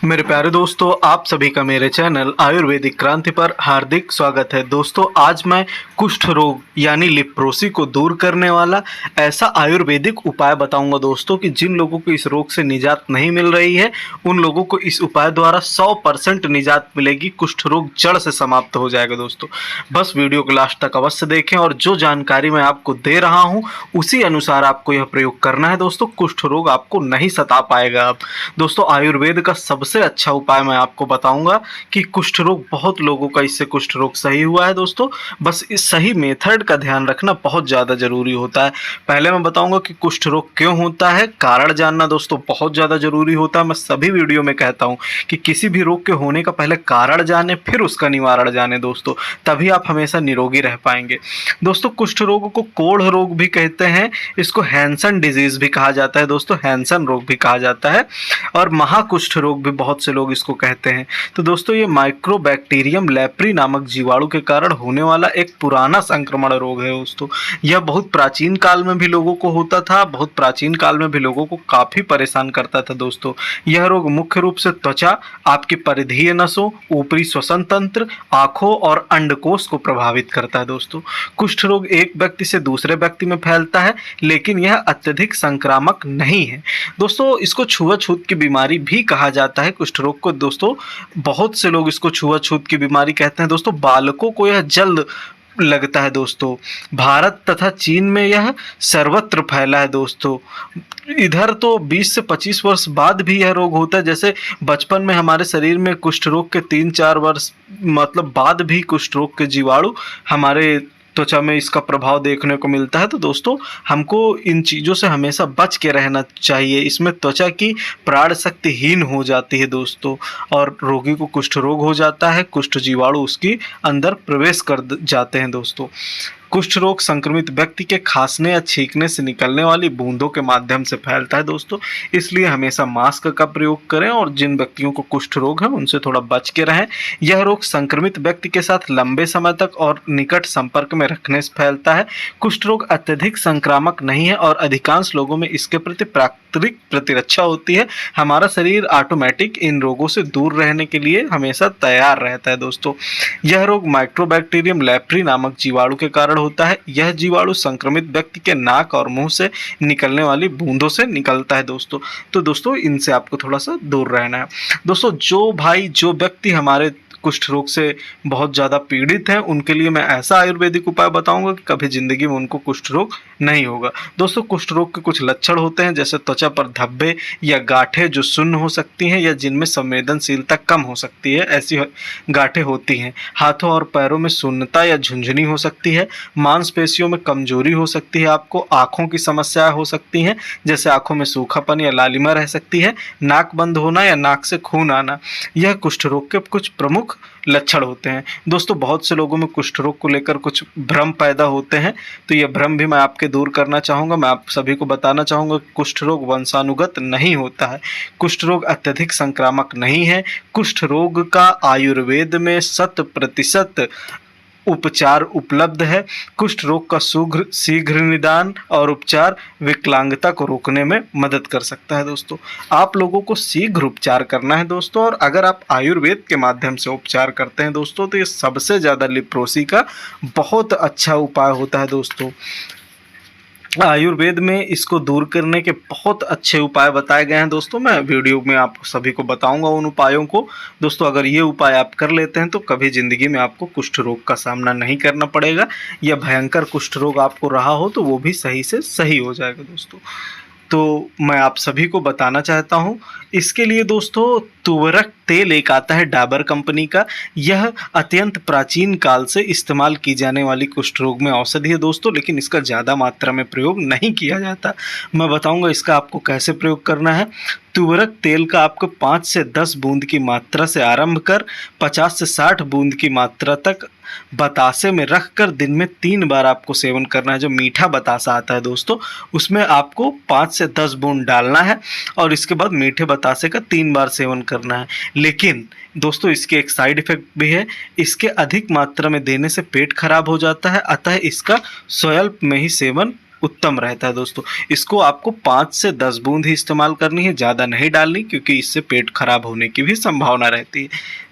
मेरे प्यारे दोस्तों, आप सभी का मेरे चैनल आयुर्वेदिक क्रांति पर हार्दिक स्वागत है। दोस्तों, आज मैं कुष्ठ रोग यानी लिप्रोसी को दूर करने वाला ऐसा आयुर्वेदिक उपाय बताऊंगा दोस्तों कि जिन लोगों को इस रोग से निजात नहीं मिल रही है उन लोगों को इस उपाय द्वारा 100% निजात मिलेगी। कुष्ठ रोग जड़ से समाप्त हो जाएगा दोस्तों। बस वीडियो को लास्ट तक अवश्य देखें और जो जानकारी मैं आपको दे रहा हूँ उसी अनुसार आपको यह प्रयोग करना है दोस्तों। कुष्ठ रोग आपको नहीं सता पाएगा। अब दोस्तों, आयुर्वेद का सबसे अच्छा उपाय मैं आपको बताऊंगा कि कुष्ठ रोग बहुत लोगों का इससे कुष्ठ रोग सही हुआ है दोस्तों। बस इस सही मेथड का ध्यान रखना बहुत ज़्यादा जरूरी होता है। पहले मैं बताऊंगा कि कुष्ठ रोग क्यों होता है। कारण जानना दोस्तों बहुत ज़्यादा जरूरी होता है। मैं सभी वीडियो में कहता हूं कि किसी भी रोग के होने का पहले कारण जाने, फिर उसका निवारण जाने दोस्तों, तभी आप हमेशा निरोगी रह पाएंगे। दोस्तों, कुष्ठ रोग को कोढ़ रोग भी कहते हैं, इसको हैंसन डिजीज भी कहा जाता है दोस्तों, हैंसन रोग भी कहा जाता है, और महाकुष्ठ रोग भी बहुत से लोग इसको कहते हैं। तो दोस्तों, ये माइक्रोबैक्टीरियम लेप्री नामक जीवाणु के कारण होने वाला एक पुराना संक्रमण रोग है दोस्तों। यह बहुत प्राचीन काल में भी लोगों को होता था, बहुत प्राचीन काल में भी लोगों को काफी परेशान करता था दोस्तों। यह रोग मुख्य रूप से त्वचा, आपकी परिधीय नसों, ऊपरी श्वसन तंत्र, आंखों और अंडकोश को प्रभावित करता है दोस्तों। कुष्ठ रोग एक व्यक्ति से दूसरे व्यक्ति में फैलता है, लेकिन यह अत्यधिक संक्रामक नहीं है दोस्तों। इसको छुआछूत की बीमारी भी कहा जाता है। कुष्ठ रोग को दोस्तों बहुत से लोग इसको छुआछूत की बीमारी कहते हैं दोस्तों। बालकों को यह जल्द लगता है दोस्तों। भारत तथा चीन में यह सर्वत्र फैला है दोस्तों। इधर तो 20 से 25 वर्ष बाद भी यह रोग होता है। जैसे बचपन में हमारे शरीर में कुष्ठ रोग के 3-4 वर्ष मतलब बाद भी कुष्ठ रोग के जीवाणु हमारे त्वचा में इसका प्रभाव देखने को मिलता है। तो दोस्तों, हमको इन चीज़ों से हमेशा बच के रहना चाहिए। इसमें त्वचा की प्राण शक्तिहीन हो जाती है दोस्तों, और रोगी को कुष्ठ रोग हो जाता है। कुष्ठ जीवाणु उसकी अंदर प्रवेश कर जाते हैं दोस्तों। कुष्ठ रोग संक्रमित व्यक्ति के खांसने या छींकने से निकलने वाली बूंदों के माध्यम से फैलता है दोस्तों। इसलिए हमेशा मास्क का प्रयोग करें और जिन व्यक्तियों को कुष्ठ रोग है उनसे थोड़ा बच के रहें। यह रोग संक्रमित व्यक्ति के साथ लंबे समय तक और निकट संपर्क में रखने से फैलता है। कुष्ठ रोग अत्यधिक संक्रामक नहीं है और अधिकांश लोगों में इसके प्रति प्राकृतिक प्रतिरक्षा होती है। हमारा शरीर ऑटोमेटिक इन रोगों से दूर रहने के लिए हमेशा तैयार रहता है दोस्तों। यह रोग माइक्रोबैक्टीरियम लेप्री नामक जीवाणु के कारण होता है। यह जीवाणु संक्रमित व्यक्ति के नाक और मुंह से निकलने वाली बूंदों से निकलता है दोस्तों। तो दोस्तों, इनसे आपको थोड़ा सा दूर रहना है दोस्तों। जो व्यक्ति हमारे कुष्ठ रोग से बहुत ज़्यादा पीड़ित हैं उनके लिए मैं ऐसा आयुर्वेदिक उपाय बताऊंगा कि कभी ज़िंदगी में उनको कुष्ठ रोग नहीं होगा दोस्तों। कुष्ठ रोग के कुछ लक्षण होते हैं, जैसे त्वचा पर धब्बे या गांठें जो शून्य हो सकती हैं या जिनमें संवेदनशीलता कम हो सकती है, ऐसी गांठें होती हैं। हाथों और पैरों में शून्यता या झुंझुनी हो सकती है। मांसपेशियों में कमजोरी हो सकती है। आपको आँखों की समस्याएं हो सकती हैं, जैसे आँखों में सूखापन या लालिमा रह सकती है। नाक बंद होना या नाक से खून आना, यह कुष्ठ रोग के कुछ प्रमुख लक्षण होते हैं दोस्तों। बहुत से लोगों में कुष्ठ रोग को लेकर कुछ भ्रम पैदा होते हैं, तो ये भ्रम भी मैं आपके दूर करना चाहूँगा। मैं आप सभी को बताना चाहूँगा कि कुष्ठ रोग वंशानुगत नहीं होता है। कुष्ठ रोग अत्यधिक संक्रामक नहीं है। कुष्ठ रोग का आयुर्वेद में 100% उपचार उपलब्ध है। कुष्ठ रोग का शीघ्र निदान और उपचार विकलांगता को रोकने में मदद कर सकता है दोस्तों। आप लोगों को शीघ्र उपचार करना है दोस्तों, और अगर आप आयुर्वेद के माध्यम से उपचार करते हैं दोस्तों तो ये सबसे ज़्यादा लिप्रोसी का बहुत अच्छा उपाय होता है दोस्तों। आयुर्वेद में इसको दूर करने के बहुत अच्छे उपाय बताए गए हैं दोस्तों। मैं वीडियो में आप सभी को बताऊंगा उन उपायों को दोस्तों। अगर ये उपाय आप कर लेते हैं तो कभी ज़िंदगी में आपको कुष्ठ रोग का सामना नहीं करना पड़ेगा, या भयंकर कुष्ठ रोग आपको रहा हो तो वो भी सही से सही हो जाएगा दोस्तों। तो मैं आप सभी को बताना चाहता हूँ, इसके लिए दोस्तों तुवरक तेल एक आता है डाबर कंपनी का। यह अत्यंत प्राचीन काल से इस्तेमाल की जाने वाली कुष्ठ रोग में औषधि है दोस्तों, लेकिन इसका ज़्यादा मात्रा में प्रयोग नहीं किया जाता। मैं बताऊंगा इसका आपको कैसे प्रयोग करना है। तुवरक तेल का आपको 5 से 10 बूंद की मात्रा से आरंभ कर 50 से 60 बूंद की मात्रा तक बतासे में रखकर दिन में 3 बार आपको सेवन करना है। जो मीठा बतासा आता है दोस्तों, उसमें आपको 5 से 10 बूंद डालना है और इसके बाद मीठे बतासे का 3 बार सेवन करना है। लेकिन दोस्तों, इसके एक साइड इफेक्ट भी है। इसके अधिक मात्रा में देने से पेट खराब हो जाता है, अतः इसका स्वल्प में ही सेवन उत्तम रहता है दोस्तों। इसको आपको 5 से 10 बूंद ही इस्तेमाल करनी है, ज़्यादा नहीं डालनी, क्योंकि इससे पेट खराब होने की भी संभावना रहती है।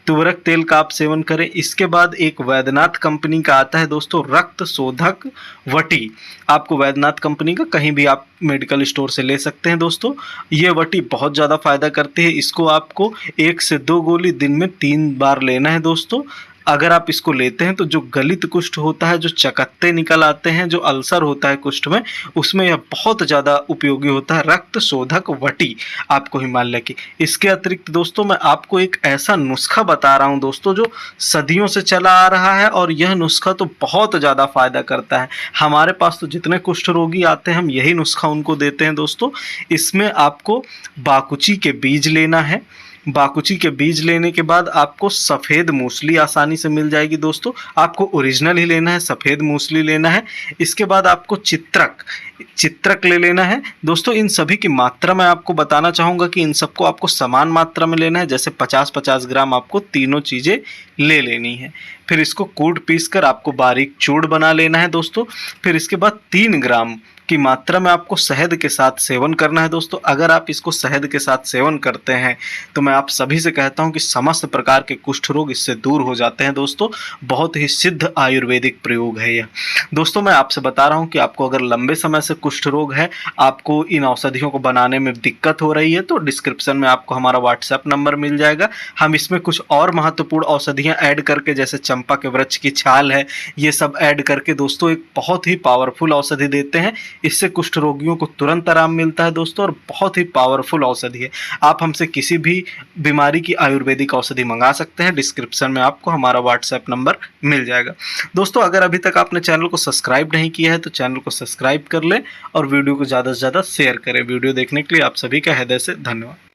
तुवरक तेल का आप सेवन करें। इसके बाद एक वैद्यनाथ कंपनी का आता है दोस्तों रक्त शोधक वटी। आपको वैद्यनाथ कंपनी का कहीं भी आप मेडिकल स्टोर से ले सकते हैं दोस्तों। ये वटी बहुत ज़्यादा फायदा करती है। इसको आपको 1 से 2 गोली दिन में 3 बार लेना है दोस्तों। अगर आप इसको लेते हैं तो जो गलित कुष्ठ होता है, जो चकत्ते निकल आते हैं, जो अल्सर होता है कुष्ठ में, उसमें यह बहुत ज़्यादा उपयोगी होता है रक्त शोधक वटी आपको हिमालय की। इसके अतिरिक्त दोस्तों मैं आपको एक ऐसा नुस्खा बता रहा हूं दोस्तों जो सदियों से चला आ रहा है, और यह नुस्खा तो बहुत ज़्यादा फायदा करता है। हमारे पास तो जितने कुष्ठ रोगी आते हैं हम यही नुस्खा उनको देते हैं दोस्तों। इसमें आपको बाकुची के बीज लेना है। बाकुची के बीज लेने के बाद आपको सफ़ेद मूसली आसानी से मिल जाएगी दोस्तों। आपको ओरिजिनल ही लेना है, सफ़ेद मूसली लेना है। इसके बाद आपको चित्रक ले लेना है दोस्तों। इन सभी की मात्रा मैं आपको बताना चाहूँगा कि इन सबको आपको समान मात्रा में लेना है। जैसे 50-50 ग्राम आपको तीनों चीज़ें ले लेनी है। फिर इसको कूट पीस कर आपको बारीक चूर्ण बना लेना है दोस्तों। फिर इसके बाद 3 ग्राम की मात्रा में आपको शहद के साथ सेवन करना है दोस्तों। अगर आप इसको शहद के साथ सेवन करते हैं तो मैं आप सभी से कहता हूं कि समस्त प्रकार के कुष्ठ रोग इससे दूर हो जाते हैं दोस्तों। बहुत ही सिद्ध आयुर्वेदिक प्रयोग है यह दोस्तों। मैं आपसे बता रहा हूं कि आपको अगर लंबे समय से कुष्ठ रोग है, आपको इन औषधियों को बनाने में दिक्कत हो रही है, तो डिस्क्रिप्शन में आपको हमारा व्हाट्सएप नंबर मिल जाएगा। हम इसमें कुछ और महत्वपूर्ण औषधियाँ ऐड करके, जैसे चंपा के वृक्ष की छाल है, ये सब ऐड करके दोस्तों एक बहुत ही पावरफुल औषधि देते हैं। इससे कुष्ठ रोगियों को तुरंत आराम मिलता है दोस्तों, और बहुत ही पावरफुल औषधि है। आप हमसे किसी भी बीमारी की आयुर्वेदिक औषधि मंगा सकते हैं। डिस्क्रिप्शन में आपको हमारा व्हाट्सएप नंबर मिल जाएगा दोस्तों। अगर अभी तक आपने चैनल को सब्सक्राइब नहीं किया है तो चैनल को सब्सक्राइब कर लें और वीडियो को ज़्यादा से ज़्यादा शेयर करें। वीडियो देखने के लिए आप सभी का हृदय से धन्यवाद।